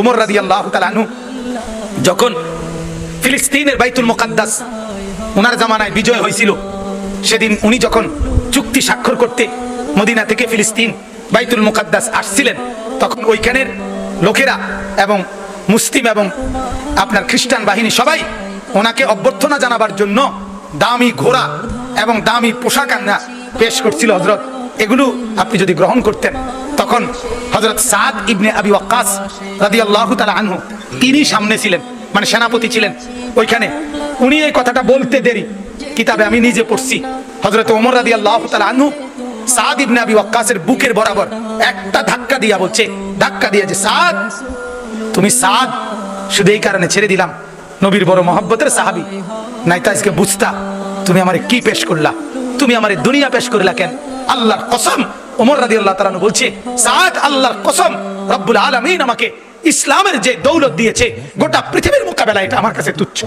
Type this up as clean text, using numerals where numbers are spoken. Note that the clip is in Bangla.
উমর রাদিয়াল্লাহু তাআলা আনহু যখন ফিলিস্তিনের বাইতুল মুকাদ্দাস ওনার জামানায় বিজয় হয়েছিল, সেদিন উনি যখন চুক্তি স্বাক্ষর করতে মদিনা থেকে ফিলিস্তিন বাইতুল মুকাদ্দাস আসছিলেন, তখন ওইখানের লোকেরা এবং মুসলিম এবং আপনার খ্রিস্টান বাহিনী সবাই ওনাকে অভ্যর্থনা জানাবার জন্য দামি ঘোড়া এবং দামি পোশাক আনা পেশ করছিল। হযরত এগুলো আপনি যদি গ্রহণ করতেন, তখন হযরত সাদ ইবনে আবি ওয়াক্কাস রাদিয়াল্লাহু তাআলা আনহু তিনি সামনে ছিলেন, মানে সেনাপতি ছিলেন ওইখানে। উনি এই কথাটা বলতে দেরি, কিতাবে আমি নিজে পড়ছি, হযরত ওমর রাদিয়াল্লাহু তাআলা আনহু সাদ ইবনে আবি ওয়াক্কাসের বুকের বরাবর একটা ধাক্কা দিয়া বলছে, ধাক্কা দিয়ে যে সাদ, তুমি সাদ শুধু এই কারণে ছেড়ে দিলাম, নবীর বড় মহব্বতের সাহাবী, নাইতা আজকে বুঝতা তুমি আমারে কি পেশ করলা, তুমি আমারে দুনিয়া পেশ করলা কেন? আল্লাহর কসম, ওমর রাদিয়াল্লাহু তাআলা আনহু বলছে, সাদ আল্লাহর কসম, রব্বুল আলামিন আমাকে ইসলামের যে দৌলত দিয়েছে গোটা পৃথিবীর মোকাবেলায় এটা আমার কাছে তুচ্ছ।